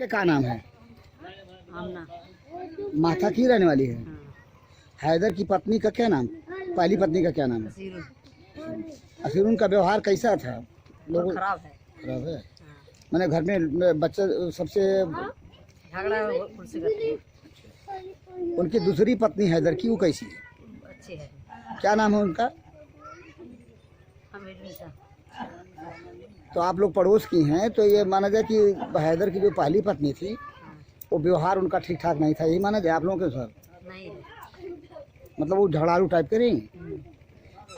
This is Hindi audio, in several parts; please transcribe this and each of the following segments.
आपके क्या नाम है? आमना। माथा की रहने वाली है। हाँ। हैदर की पत्नी का क्या नाम, पहली पत्नी का क्या नाम है? सीरू। आखिर उनका व्यवहार कैसा था? बहुत खराब है। खराब है। हाँ। मैंने घर में बच्चे सबसे झगड़ा कुर्सी करती है। उनकी दूसरी पत्नी हैदर की, वो कैसी है? अच्छी है। क्या नाम है उनका? हमेशा। तो आप लोग पड़ोस की हैं, तो ये माना जाए कि हैदर की जो पहली पत्नी थी हाँ। वो व्यवहार उनका ठीक ठाक नहीं था, यही माना जाए आप लोगों के सर? नहीं है। मतलब वो झगड़ालू टाइप के रही।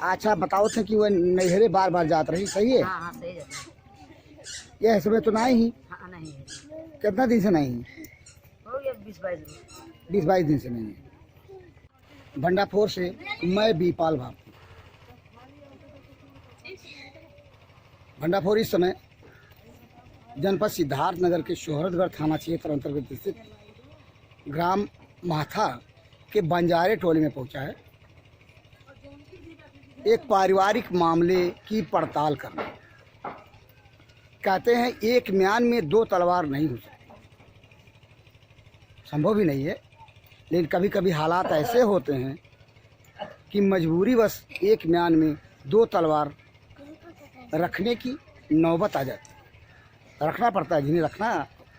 अच्छा बताओ थे कि वो नैहरे बार बार जात रही, सही है? हाँ हाँ सही जाती है। ये समय तो नहीं ही। हाँ नहीं है। कितना दिन से नहीं है? हो गया 20-22 दिन। 20-22 दिन से नहीं है। भंडाफोर से मैं बीपाल भाव। भंडाफोर इस समय जनपद सिद्धार्थनगर के शोहरतगढ़ थाना क्षेत्र अंतर्गत स्थित ग्राम माथा के बंजारे टोले में पहुंचा है एक पारिवारिक मामले की पड़ताल करने। कहते हैं एक म्यान में दो तलवार नहीं हो सकती, संभव ही नहीं है, लेकिन कभी कभी हालात ऐसे होते हैं कि मजबूरी बस एक म्यान में दो तलवार रखने की नौबत आ जाती है। रखना पड़ता है, जिन्हें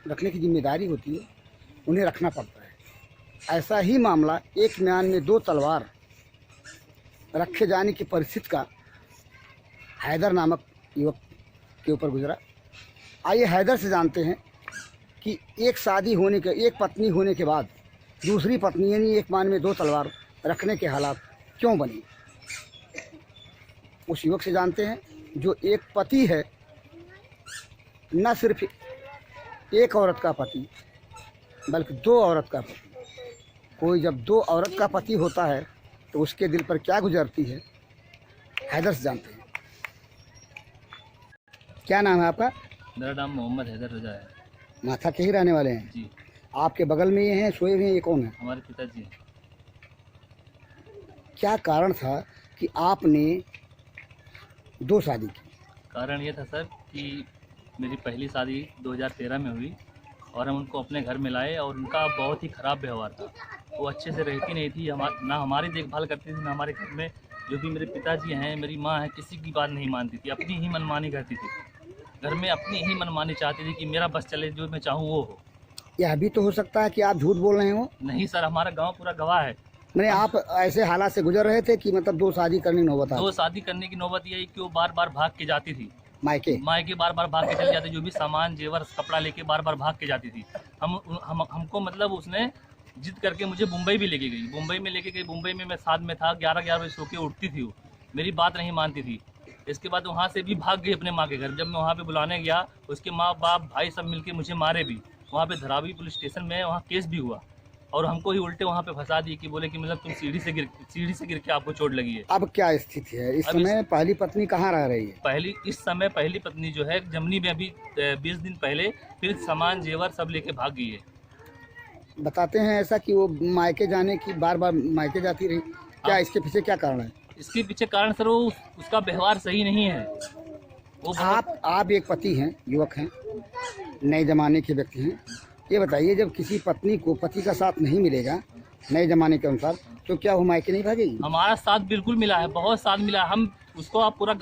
रखने की जिम्मेदारी होती है उन्हें रखना पड़ता है। ऐसा ही मामला एक म्यान में दो तलवार रखे जाने की परिस्थिति का हैदर नामक युवक के ऊपर गुजरा। आइए हैदर से जानते हैं कि एक पत्नी होने के बाद दूसरी पत्नी यानी एक म्यान में दो तलवार रखने के हालात क्यों बनी। उस युवक से जानते हैं जो एक पति है, न सिर्फ एक औरत का पति बल्कि दो औरत का पति। कोई जब दो औरत का पति होता है तो उसके दिल पर क्या गुजरती है, हैदर से जानते हैं। क्या नाम है आपका? मेरा नाम मोहम्मद हैदर रजा है। माथा के ही रहने वाले हैं जी। आपके बगल में ये हैं, सोए हुए हैं, ये कौन है? हमारे पिताजी हैं। क्या कारण था कि आपने दो शादी की? कारण ये था सर कि मेरी पहली शादी 2013 में हुई और हम उनको अपने घर में लाए और उनका बहुत ही ख़राब व्यवहार था। वो अच्छे से रहती नहीं थी, ना हमारी देखभाल करती थी, ना हमारे घर में जो भी मेरे पिताजी हैं, मेरी माँ है, किसी की बात नहीं मानती थी, अपनी ही मनमानी करती थी। घर में अपनी ही मनमानी चाहती थी कि मेरा बस चले, जो मैं चाहूँ वो हो। यह भी तो हो सकता है कि आप झूठ बोल रहे हो। नहीं सर, हमारा गाँव पूरा गवाह है। मैंने आप ऐसे हालात से गुजर रहे थे कि मतलब दो शादी करने की नौबत आ दो शादी करने की नौबत यही कि वो बार बार भाग के जाती थी मायके बार बार भाग के चली जाती, जो भी सामान जेवर कपड़ा लेके बार बार भाग के जाती थी। हमको मतलब उसने जिद करके मुझे मुंबई भी लेके गई। मुंबई में लेके गई, मुंबई में मैं साथ में था, 11 बजे सो के उठती थी, वो मेरी बात नहीं मानती थी। इसके बाद वहाँ से भी भाग गई अपने माँ के घर। जब मैं वहाँ पे बुलाने गया, उसके माँ बाप भाई सब मिलके मुझे मारे भी। वहाँ पे धरावी पुलिस स्टेशन में वहाँ केस भी हुआ और हमको ही उल्टे वहाँ पे फंसा दिए कि बोले कि मतलब तुम सीढ़ी से गिर के आपको चोट लगी है। अब क्या स्थिति है इस समय? पहली पत्नी कहाँ रह रही है? इस समय पहली पत्नी जो है जमनी में अभी 20 दिन पहले फिर सामान जेवर सब लेके भाग गई है। बताते हैं ऐसा कि वो मायके जाने की बार बार मायके जाती रही, क्या इसके पीछे क्या कारण है? इसके पीछे कारण सर वो उसका व्यवहार सही नहीं है। वो आप एक पति हैं, युवक हैं, नए जमाने के व्यक्ति हैं। ये बताइए जब किसी पत्नी को पति का साथ नहीं मिलेगा नए जमाने के अनुसार तो क्या वो मायके नहीं भागेगी? हमारा साथ बिल्कुल मिला है, बहुत साथ मिला है। हम उसको आप पूरा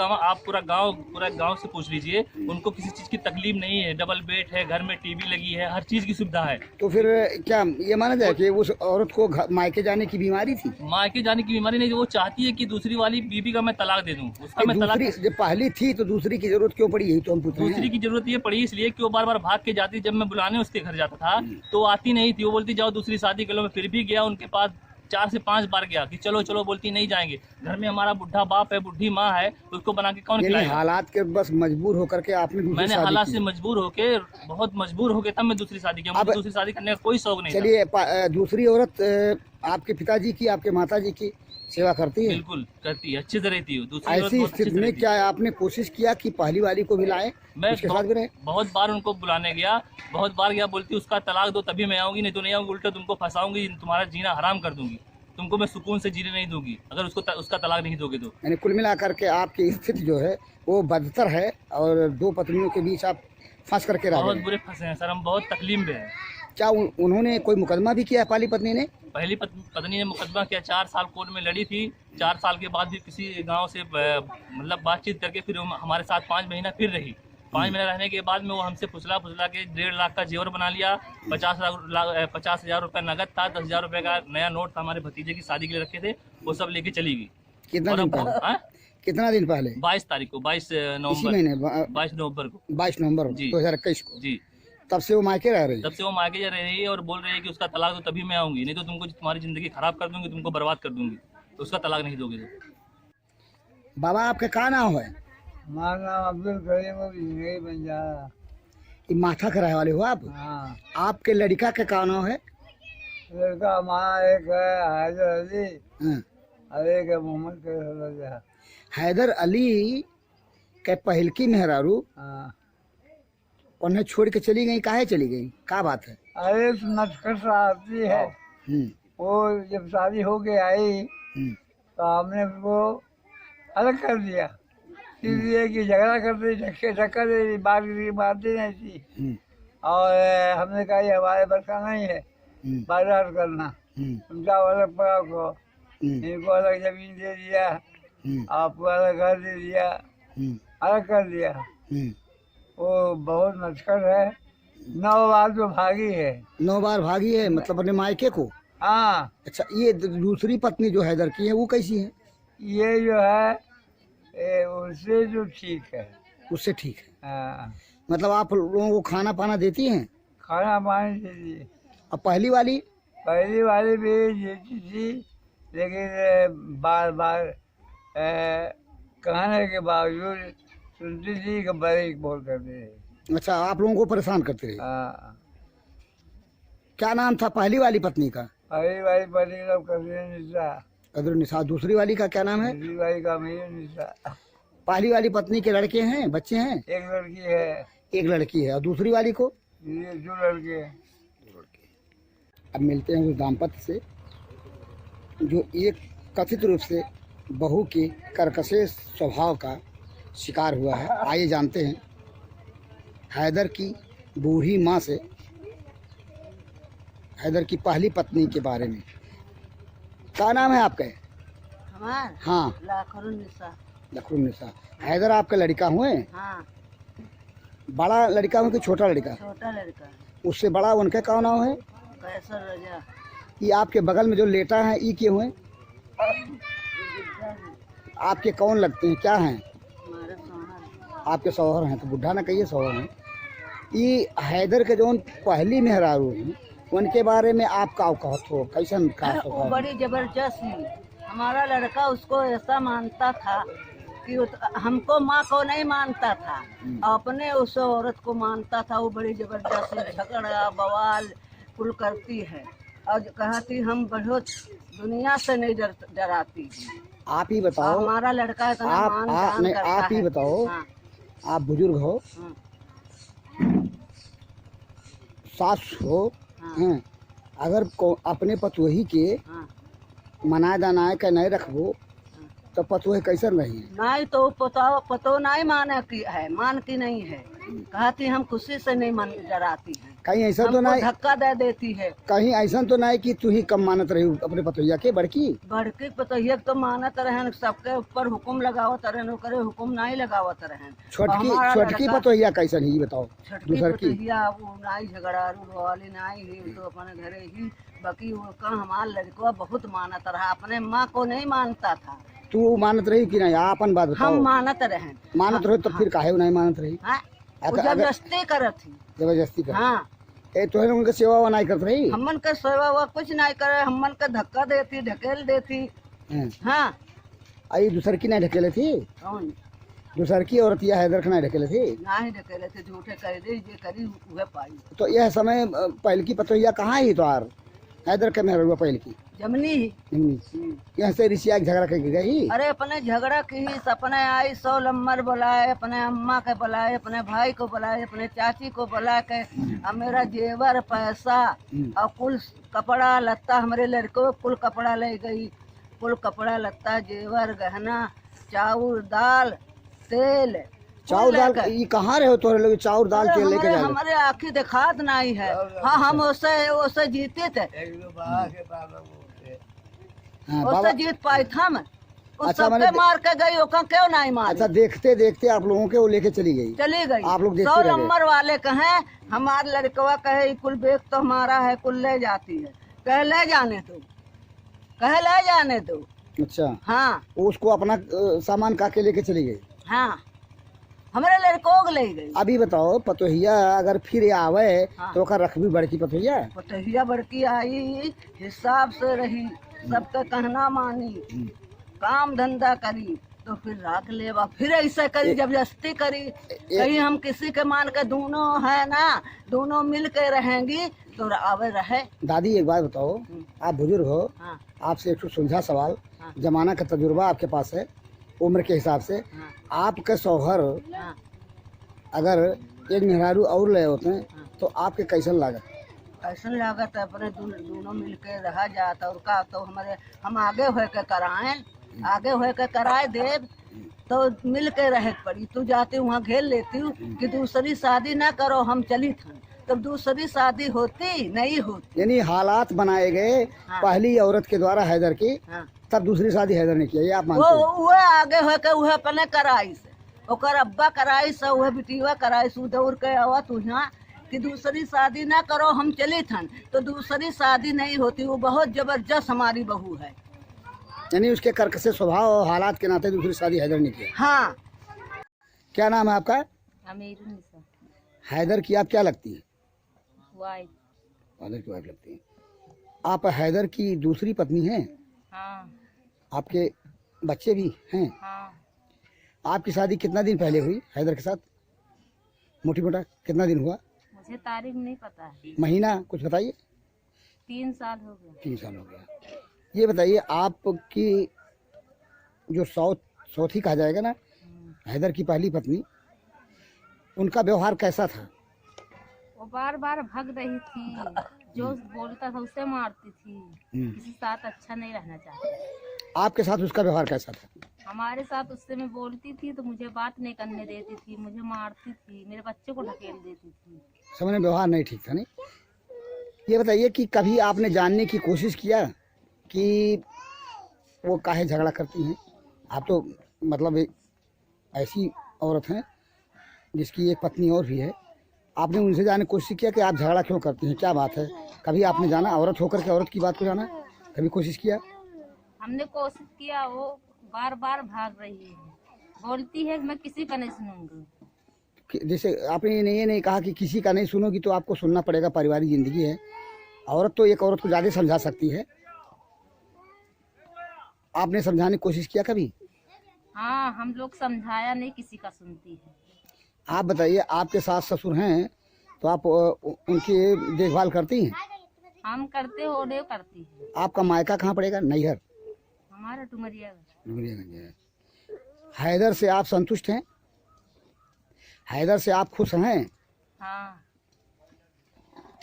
गांव से पूछ लीजिए, उनको किसी चीज़ की तकलीफ नहीं है। डबल बेड है, घर में टीवी लगी है, हर चीज़ की सुविधा है। तो फिर क्या ये माना जाए कि उस औरत को मायके जाने की बीमारी थी? मायके जाने की बीमारी नहीं, वो चाहती है कि दूसरी वाली बीबी का मैं तलाक दे दूं। उसका मैं तलाक जब पहली थी तो दूसरी की जरूरत क्यों पड़ी, यही तो हम पूछ रहे हैं। दूसरी की जरूरत ये पड़ी इसलिए कि वो बार बार भाग के जाती। जब मैं बुलाने उसके घर जाता था तो आती नहीं थी, वो बोलती जाओ दूसरी शादी कर लो। मैं फिर भी गया उनके पास, 4 से 5 बार गया कि चलो चलो, बोलती नहीं जाएंगे। घर में हमारा बुढ़ा बाप है, बुढ़ी माँ है, उसको बना के कौन खिलाएगा? हालात के बस मजबूर होकर के मैंने हालात से मजबूर होके, बहुत मजबूर होके तब मैं दूसरी शादी किया। मुझे दूसरी शादी करने का कोई शौक नहीं। चलिए, दूसरी औरत आपके पिताजी की, आपके माताजी की सेवा करती है? बिल्कुल करती है, अच्छे से रहती है। ऐसी स्थिति में क्या आपने कोशिश किया कि पहली वाली को भी लाए, उसके साथ भी रहे? बहुत बार उनको बुलाने गया, बहुत बार गया। बोलती उसका तलाक दो तभी मैं आऊंगी, नहीं तो नहीं आऊंगी, उल्टा तुमको फंसाऊंगी, तुम्हारा जीना हराम कर दूंगी, तुमको मैं सुकून से जीने नहीं दूंगी अगर उसका तलाक नहीं दोगे तो। यानी कुल मिलाकर के आपकी स्थिति जो है वो बदतर है और दो पत्नियों के बीच आप फंस करके रह बहुत गए। बुरे फंसे हैं सर, हम बहुत तकलीफ में हैं। क्या उन्होंने कोई मुकदमा भी किया है पहली पत्नी ने? पहली पत्नी ने मुकदमा किया, 4 साल कोर्ट में लड़ी थी। 4 साल के बाद भी किसी गांव से मतलब बातचीत करके फिर हमारे साथ 5 महीना फिर रही। 5 महीना रहने के बाद में वो हमसे फुसला के 1.5 लाख का जेवर बना लिया। 50,000 रुपये नगद था, 10,000 रुपये का नया नोट था, हमारे भतीजे की शादी के लिए रखे थे, वो सब लेके चली गई। कितना दिन पहले? कितना दिन पहले? 22 तारीख को, 22 इसी नवंबर महीने 22 नवंबर को 22 नवंबर जी। 2021 को। जी। तब से वो मायके रह रही है? तब से वो मांगे जा रही है और बोल रही है कि उसका तलाक दो तभी मैं आऊंगी, नहीं तो तुमको तुम्हारी जिंदगी खराब कर दूंगी, तुमको बर्बाद कर दूंगी, तो उसका तलाक नहीं दोगे तो। बाबा आपका क्या नाम है? हमारा नाम अब्दुल करीम जिंदगी बंजारा। ये माथा कराए वाले हो आप? हाँ, आपके लड़का का क्या नाम है? लड़का हमारा एक है हैदर अली हाँ। और एक है मोहम्मद कैसर। हैदर अली के पहलकी मेहरारू हाँ, उन्हें छोड़ के चली गई, काहे चली गई, क्या बात है? अरे नटखट आती है, वो जब शादी हो के आई तो हमने उसको अलग कर दिया, इसलिए कि झगड़ा करते धक्का दे मारती नहीं थी। और हमने कहा ये हमारे बस का नहीं है बाजार करना, उनका अलग पड़ा को, इनको अलग जमीन दे दिया, आपको अलग घर दे दिया, अलग कर दिया। वो बहुत नटखट है, 9 बार तो भागी है। 9 बार भागी है, मतलब अपने मायके को? हाँ, अच्छा, ये दूसरी पत्नी जो हैदर की है वो कैसी है? ये जो है उससे जो ठीक है। उससे ठीक है? हाँ, मतलब आप लोगों को खाना पाना देती हैं? खाना पानी दे दिए। और पहली वाली? पहली वाली भी देती थी, लेकिन बार बार कहने के बावजूद सुनती थी कि बड़ी बोल करती थी। अच्छा, आप लोगों को परेशान करते रहे। हाँ, क्या नाम था पहली वाली पत्नी का? पहली वाली पति का कबीर निशा, कदर निशा। दूसरी वाली का क्या नाम है? दूसरी वाली का मीर निशा। पहली वाली पत्नी के लड़के हैं, बच्चे हैं? एक लड़की है, एक लड़की है। और दूसरी वाली को? ये 2 लड़के हैं। अब मिलते हैं उस दाम्पत्य से जो एक कथित रूप से बहू के कर्कश स्वभाव का शिकार हुआ है। आइए जानते हैं हैदर की बूढ़ी माँ से हैदर की पहली पत्नी के बारे में। क्या नाम है आपका? हमार हाँ, लाखरुन्निसा। लखरुन्निसा। हैदर आपका लड़का हुए? हाँ, बड़ा लड़का हुए कि छोटा लड़का? छोटा लड़का उससे बड़ा उनका क्या नाम है? कैसर रजा। ये आपके बगल में जो लेटा है ये क्यों हुए? आपके कौन लगते हैं, क्या हैं? हमारे सोहर आपके शौहर हैं, तो बुढ़ा ना कहिए, शौहर हैं। ये हैदर के जो पहली मेहरारू हैं उनके बारे में आप का कहत हो, कैसन का? वो बड़ी जबरदस्त थी। हमारा लड़का उसको ऐसा मानता था कि हमको माँ को नहीं मानता था, अपने उस औरत को मानता था। वो बड़ी जबरदस्त झगड़ा बवाल कुल करती है और कहती हम बहुत दुनिया से नहीं डराती। आप ही बताओ। हमारा लड़का इतना मान दान नहीं, करता आप ही है। बताओ। हाँ, आप बुजुर्ग हो, हाँ, सास हो, हाँ, हैं, अगर अपने पतोही के हाँ। मनाए दनाए के नहीं रखबो तो पतोही कैसन रही? नहीं तो पतो नहीं माने की है, मानती नहीं है। कहती हम खुशी से नहीं मन डराती है, कहीं ऐसा तो हमको नहीं, धक्का दे देती है। कहीं ऐसा तो नहीं कि तू ही कम मानत रही अपने पतोहिया के बड़की? बड़की पतोहिया तो मानत रहन, सबके ऊपर हुक्म लगावत रहन, ओकरे हुक्म नहीं लगावत रहन। छोटकी पतोहिया कैसन ही बताओ? छोटकी दूसर की? पतोहिया वो नहीं झगड़ारू वाली नहीं ही, तो अपने घरे ही। बाकी वो का हमारा लड़का बहुत मानत रहा, अपने माँ को नहीं मानता था। तू मानत रही कि नहीं? आपन बात बताओ। हम मानत रहन। मानत रही तो फिर काहे नहीं मानत रही? हाँ, वो जबरदस्ती करत थी। जबरदस्ती कर? हाँ, ए तो उनके सेवा वा नहीं करत रही? हमन का सेवा हुआ कुछ नहीं करे, हमन का धक्का देती ढकेल देती। हैं। हाँ, आई दूसर की नहीं ढकेले थी? कौन दूसर की औरत या हैदर के नहीं ढकेले थी? नहीं ढकेले थे, झूठे कह दे जे करी वह पाई। तो यह समय पहल की पतोहिया कहाँ ही तो आर हैदर के मेहरुआ पहल की जमनी ही। यहाँ से ऋषिया की झगड़ा करके गई? अरे अपने झगड़ा की ही सपने आई, 100 नंबर बुलाए, अपने अम्मा के बुलाए, अपने भाई को बुलाए, अपने चाची को बुला के, अब मेरा जेवर पैसा और कुल कपड़ा लत्ता हमारे लड़कों कुल कपड़ा ले गई। कुल कपड़ा लत्ता जेवर गहना चाउर दाल तेल चाउर दाल ये कहाँ रहे हो तोरे लोग चाउर दाल के लेके जा रहे? हमारे आँखी दिखात नहीं है। हाँ हम उससे जीते थे, हाँ, उससे बाबा जीत पाई था मैं। उस अच्छा, सबके मैंने मार के गई, ओका क्यों नहीं मारी? अच्छा, देखते देखते आप लोगों के वो लेके चली गई। चली गई। आप लोग देखते 100 रह गए। नंबर वाले कहे, हमारे लड़कवा कहे कुल बेग तो हमारा है, कुल ले जाती है। कहे ले जाने दो, कहे ले जाने दो। अच्छा, हाँ वो उसको अपना सामान का के लेके चली गई। हाँ, हमारे लड़कों को ले गई। अभी बताओ पतोहिया अगर फिर आवे हाँ। तो ओकर रखबी बड़की पतोहिया? पतहिया बड़की आई, हिसाब से रही, सबका कहना मानी, काम धंधा करी, तो फिर राख लेवा। फिर ऐसा करी, जबरदस्ती करी। कहीं हम किसी के मान के दोनों है ना, दोनों मिल के रहेंगी तो आवे रहे। दादी एक बात बताओ, आप बुजुर्ग हो, हाँ आपसे एक सुलझा सवाल, हाँ। जमाना का तजुर्बा आपके पास है, उम्र के हिसाब से, हाँ आपके शौहर हाँ। अगर एक मेहरारू और ले होते हैं तो आपके कैसन लागत? कैसन लागत है, अपने दोनों मिल के रहा जाता। और का तो हमारे हम आगे हो के कराएं, आगे हो के कराए देव तो मिल के रहे पड़ी। तू जाती वहाँ घेर लेती हूँ कि दूसरी शादी ना करो, हम चली थी, तब दूसरी शादी होती नहीं होती। यानी हालात बनाए गए हाँ। पहली औरत के द्वारा हैदर की, हाँ। तब दूसरी शादी हैदर ने किया, ये आप मानते हो? वो आगे हो के वह अपने कराई से, ओकर अब्बा कराई से, वह बिटिया कराई से दौड़ के आवा तू यहाँ कि दूसरी शादी ना करो, हम चली थन, तो दूसरी शादी नहीं होती। वो बहुत जबरदस्त हमारी बहू है। यानी उसके कर्कश स्वभाव और हालात के नाते दूसरी शादी हैदर ने किया। हाँ। क्या नाम है आपका? अमीरुन्निसा हैदर की आप क्या लगती है? वाइफ। हैदर की वाइफ लगती है। आप हैदर की दूसरी पत्नी हैं? हाँ आपके बच्चे भी हैं? हाँ। आपकी शादी कितना दिन पहले हुई हैदर के साथ? मोटी मोटा कितना दिन हुआ? मुझे तारीख नहीं पता है। महीना कुछ बताइए। 3 साल हो गया। 3 साल हो गया। ये बताइए आपकी जो सौथी कहा जाएगा ना, हैदर की पहली पत्नी, उनका व्यवहार कैसा था? वो बार बार भाग रही थी, जो बोलता था उसे मारती थी, किसी साथ अच्छा नहीं रहना चाहती। आपके साथ उसका व्यवहार कैसा था? हमारे साथ उससे मैं बोलती थी तो मुझे बात नहीं करने देती थी, मुझे मारती थी, मेरे बच्चे को ढकेल देती थी। समझ में व्यवहार नहीं ठीक था, नहीं? ये बताइए कि कभी आपने जानने की कोशिश किया कि वो काहे झगड़ा करती हैं? आप तो मतलब एक ऐसी औरत हैं जिसकी एक पत्नी और भी है, आपने उनसे जानने की कोशिश किया कि आप झगड़ा क्यों करती हैं, क्या बात है? कभी आपने जाना, औरत होकर के औरत की बात को जाना, कभी कोशिश किया? हमने कोशिश किया, वो बार बार भाग रही है, बोलती है मैं किसी का नहीं सुनूंगी। जैसे आपने ये नहीं कहा कि किसी का नहीं सुनोगी, तो आपको सुनना पड़ेगा, पारिवारिक जिंदगी है। औरत तो एक औरत को ज़्यादा समझा सकती है। आपने समझाने की कोशिश किया कभी? हाँ, हम लोग समझाया नहीं, किसी का सुनती है। आप बताइए, आपके सास ससुर हैं तो आप उनकी देखभाल करती हैं? हम करते हो, ओडे करती है। आपका मायका कहाँ पड़ेगा? नैहर? हमारा डुमरिया। डुमरियागंज है। हैदर से आप संतुष्ट हैं? हैदर से आप खुश हैं? हाँ।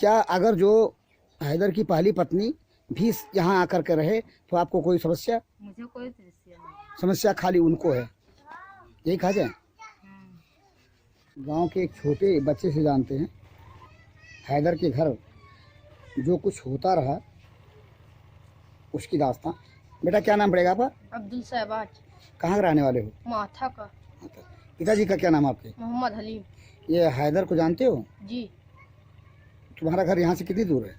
क्या अगर जो हैदर की पहली पत्नी भी यहाँ आकर के रहे तो आपको कोई समस्या? मुझे कोई समस्या नहीं। समस्या खाली उनको है, यही कहा जाए? गांव के एक छोटे बच्चे से जानते हैं हैदर के घर जो कुछ होता रहा उसकी दास्तां। बेटा क्या नाम पड़ेगा आपका? अब्दुल शहबाज। कहाँ के रहने वाले हो? माथा का। पिताजी का क्या नाम है आपके? मोहम्मद हलीम। ये हैदर को जानते हो? जी। तुम्हारा घर यहाँ से कितनी दूर है?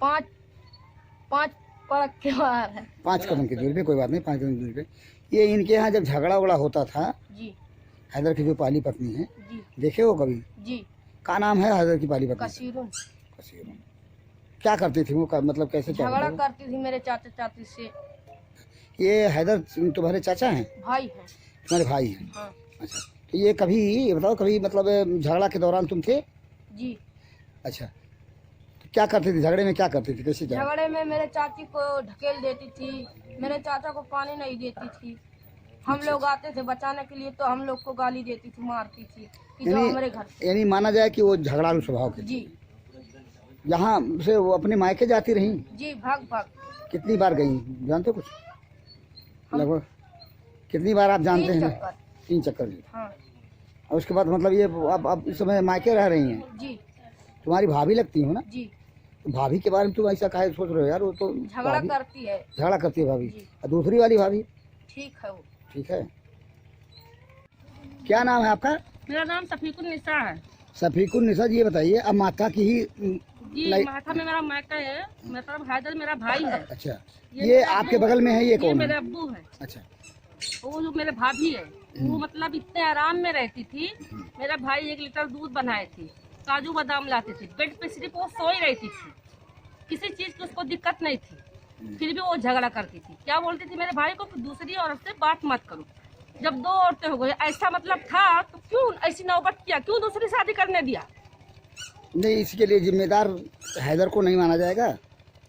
5 पड़क के बाहर है। 5 कदम की दूरी पे, कोई बात नहीं, 5 कदम की दूरी पे। ये इनके यहाँ जब झगड़ा वगड़ा होता था, जी हैदर की जो पहली पत्नी है, जी देखे हो कभी? जी। क्या नाम है हैदर की पहली पत्नी? कसीरुन। कसीरुन। क्या करती थी वो, मतलब कैसे क्या झगड़ा करती करती थी मेरे चाचा चाची से। थी? ये हैदर तुम्हारे चाचा हैं? भाई है। तुम्हारे भाई हैं? हाँ। अच्छा, तो ये कभी, ये बताओ, कभी मतलब झगड़ा के दौरान तुम थे? जी। अच्छा, तो क्या करती थी झगड़े में, क्या करती थी, कैसे झगड़ा? झगड़े में मेरे चाची को ढकेल देती थी, मेरे चाचा को पानी नहीं देती थी। हम लोग आते थे बचाने के लिए तो हम लोग को गाली देती थी, मारती थी कि जो हमारे घर से। यानी माना जाए कि वो झगड़ालू स्वभाव की। जी यहाँ से वो अपने मायके जाती रही? जी। भाग भाग। कितनी बार गई जानते हो कुछ? लगभग कितनी बार आप जानते 3 हैं? चक्कर। 3 चक्कर गई। हाँ। और उसके बाद मतलब ये अब इस समय मायके रह रही हैं, जी तुम्हारी भाभी लगती हो ना? जी। भाभी के बारे में तुम ऐसा काहे सोच रहे हो यार? वो तो झगड़ा भाभी करती है। झगड़ा करती है भाभी। जी। और दूसरी वाली भाभी ठीक है वो। ठीक है। क्या नाम है आपका? मेरा नाम सफीकुन निसा है सफीकुन निसा जी। ये बताइए, अब माता की ही जी। नहीं- माथा में मेरा मायका है, मतलब हैदर मेरा भाई है। अच्छा, ये ये मेरा आपके अब्बू बगल में है, ये ये कौन मेरे है? अब्बू है। अच्छा, वो जो मेरे भाभी है, वो मतलब इतने आराम में रहती थी। मेरा भाई 1 लीटर दूध बनाए थी, काजू बादाम लाते थे, बेड पे सिर्फ वो सोई रहती थी, किसी चीज की उसको दिक्कत नहीं थी। फिर भी वो झगड़ा करती थी। क्या बोलती थी मेरे भाई को कि दूसरी औरत से बात मत करो। जब 2 औरतें हो गई, ऐसा मतलब था तो क्यों ऐसी नौबत किया, क्यों दूसरी शादी करने दिया? नहीं, इसके लिए जिम्मेदार हैदर को नहीं माना जाएगा?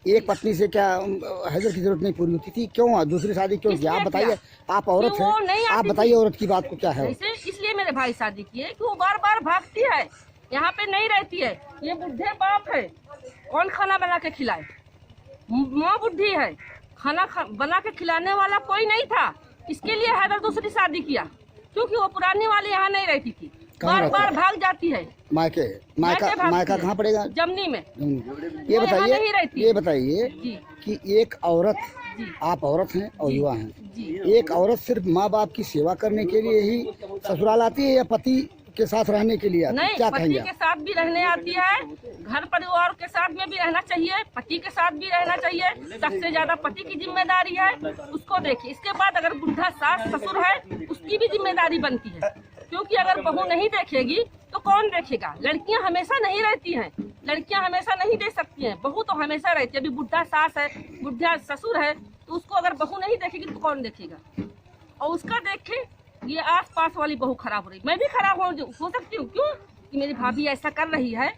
एक पत्नी से क्या हैदर की जरूरत नहीं पूरी होती थी? क्यों दूसरी शादी क्यों की? आप इसलिए बताइए, आप औरत कि वो नहीं हैं, आप आती बताइए थी। औरत की बात को क्या है? जैसे इसलिए मेरे भाई शादी किए कि वो बार बार भागती है, यहाँ पे नहीं रहती है। ये बुढ़े बाप है, कौन खाना बना के खिलाए? माँ बुढ़ी है, बना के खिलाने वाला कोई नहीं था। इसके लिए हैदर दूसरी शादी किया, क्योंकि वो पुरानी वाली यहाँ नहीं रहती थी, कहाँ बार बार रहती? भाग जाती है। मायके मायके भागती मायका है। कहाँ पड़ेगा? जमनी में। ये वो यहाँ नहीं रहती। ये बताइए जी कि एक औरत, जी आप औरत हैं और युवा हैं, जी। एक औरत सिर्फ माँ बाप की सेवा करने के लिए ही ससुराल आती है या पति के साथ रहने के लिए आती है? नहीं, क्या पति कहेंगे के आप? साथ भी रहने आती है, घर परिवार के साथ में भी रहना चाहिए, पति के साथ भी रहना चाहिए। सबसे ज्यादा पति की जिम्मेदारी है, उसको देखिए। इसके बाद अगर बुढ़ा सास ससुर है, उसकी भी जिम्मेदारी बनती है, क्योंकि अगर बहू नहीं देखेगी तो कौन देखेगा? लड़कियां हमेशा नहीं रहती हैं, लड़कियां हमेशा नहीं दे सकती हैं, बहू तो हमेशा रहती है। अभी बुढ़ा सास है, बुढ़ा ससुर है, तो उसको अगर बहू नहीं देखेगी तो कौन देखेगा? और उसका देखे ये आस पास वाली बहू खराब हो रही, मैं भी खराब हो सकती हूँ। क्यों? कि मेरी भाभी ऐसा कर रही है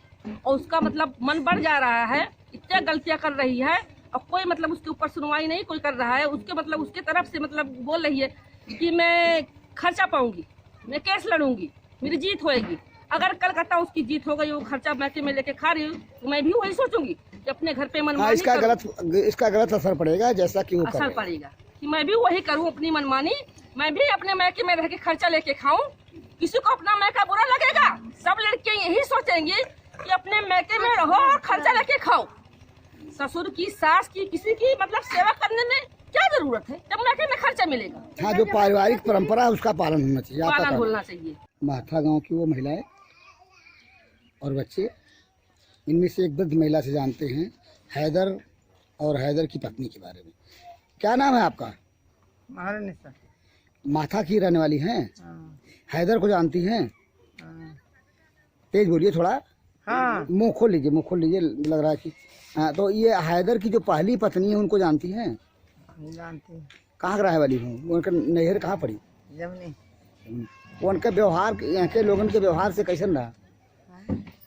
और उसका मतलब मन बढ़ जा रहा है, इतनी गलतियाँ कर रही है और कोई मतलब उसके ऊपर सुनवाई नहीं कोई कर रहा है। उसके मतलब उसके तरफ से मतलब बोल रही है कि मैं खर्चा पाऊंगी, मैं केस लड़ूंगी, मेरी जीत होएगी। अगर कलकत्ता उसकी जीत हो गई, वो खर्चा मैके में लेके खा रही हूँ, तो मैं भी वही सोचूंगी कि अपने घर पे हाँ, मनमानी इसका गलत असर पड़ेगा, जैसा कि वो कर असर रहे हैं। पड़ेगा कि मैं भी वही करूँ अपनी मनमानी। मैं भी अपने मैके में रह के खर्चा लेके खाऊं, किसी को अपना मैका बुरा लगेगा? सब लड़कियां यही सोचेंगी कि अपने मैके में रहो और खर्चा लेके खाओ। ससुर की, सास की, किसी की मतलब सेवा करने में क्या जरूरत है जब मैके में खर्चा मिलेगा? हाँ, जो पारिवारिक परंपरा है उसका पालन होना चाहिए। आपका पालन क्या? होना चाहिए। माथा गांव की वो महिलाएं और बच्चे, इनमें से एक वृद्ध महिला से जानते हैं हैदर और हैदर की पत्नी के बारे में। क्या नाम है आपका? माथा की रहने वाली हैं? हैदर को जानती हैं? तेज बोलिए थोड़ा। हाँ मुंह खोल लीजिए, लग रहा है कि हाँ। तो ये हैदर की जो पहली पत्नी है उनको जानती हैं? जानते हैं। कहाँ रहे वाली हूँ? उनका नैहर कहाँ पड़ी? जमनी। उनका व्यवहार यहाँ के लोगों के व्यवहार से कैसन रहा?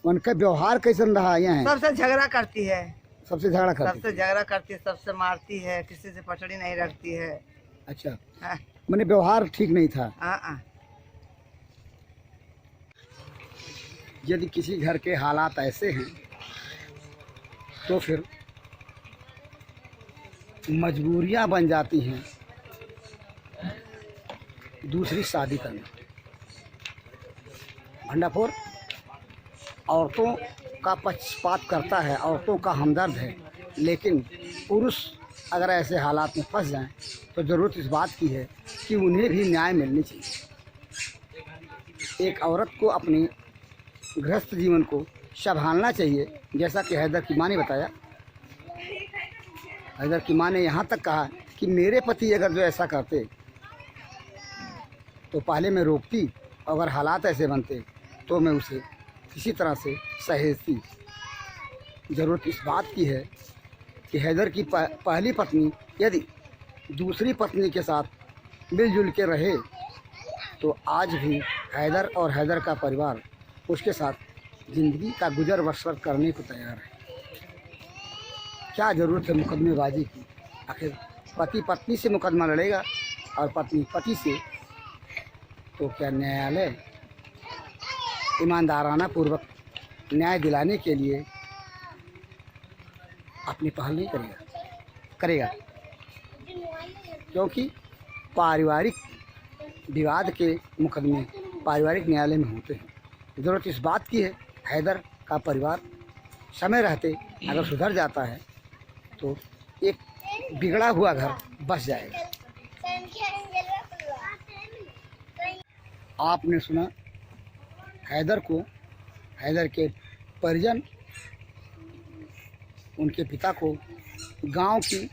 उनका व्यवहार कैसन रहा? यहाँ सबसे झगड़ा करती है, सबसे झगड़ा करती? सबसे झगड़ा करती है, सबसे मारती है, किसी से पटड़ी नहीं रखती है। अच्छा, हाँ मैंने व्यवहार ठीक नहीं था। हाँ। यदि किसी घर के हालात ऐसे हैं तो फिर मजबूरियां बन जाती हैं दूसरी शादी करना। भंडाफोर औरतों का पक्षपात करता है, औरतों का हमदर्द है, लेकिन पुरुष अगर ऐसे हालात में फंस जाएं तो ज़रूरत इस बात की है कि उन्हें भी न्याय मिलनी चाहिए। एक औरत को अपने गृहस्थ जीवन को संभालना चाहिए, जैसा कि हैदर की माँ ने बताया। हैदर की माँ ने यहाँ तक कहा कि मेरे पति अगर जो ऐसा करते तो पहले मैं रोकती, अगर हालात ऐसे बनते तो मैं उसे किसी तरह से सहेजती। ज़रूरत इस बात की है कि हैदर की पहली पत्नी यदि दूसरी पत्नी के साथ मिलजुल के रहे तो आज भी हैदर और हैदर का परिवार उसके साथ ज़िंदगी का गुजर बसर करने को तैयार है। क्या ज़रूरत है मुकदमेबाजी की? आखिर पति पत्नी से मुकदमा लड़ेगा और पत्नी पति से, तो क्या न्यायालय ईमानदाराना पूर्वक न्याय दिलाने के लिए अपनी पहल नहीं करेगा? क्योंकि पारिवारिक विवाद के मुकदमे पारिवारिक न्यायालय में होते हैं। ज़रूरत इस बात की है हैदर का परिवार समय रहते अगर सुधर जाता है तो एक बिगड़ा हुआ घर बस जाएगा। आपने सुना हैदर के परिजन उनके पिता को, गांव की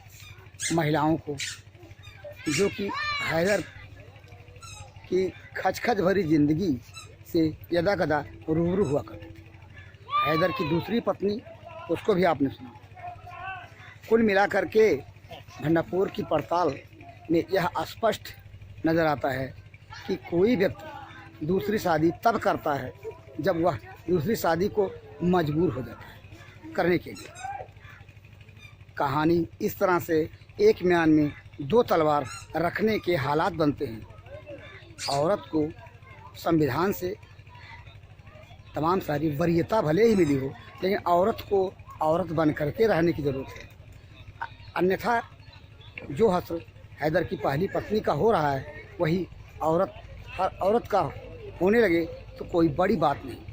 महिलाओं को, जो कि हैदर की खचखच भरी ज़िंदगी से यदाकदा रूबरू हुआ करते थे। हैदर की दूसरी पत्नी, उसको भी आपने सुना। कुल मिलाकर के भंडारपुर की पड़ताल में यह स्पष्ट नज़र आता है कि कोई व्यक्ति दूसरी शादी तब करता है जब वह दूसरी शादी को मजबूर हो जाता है करने के लिए। कहानी इस तरह से एक म्यान में दो तलवार रखने के हालात बनते हैं। औरत को संविधान से तमाम सारी वरीयता भले ही मिली हो, लेकिन औरत को औरत बन करके रहने की ज़रूरत है। अन्यथा जो हश्र हैदर की पहली पत्नी का हो रहा है, वही हर औरत का होने लगे तो कोई बड़ी बात नहीं।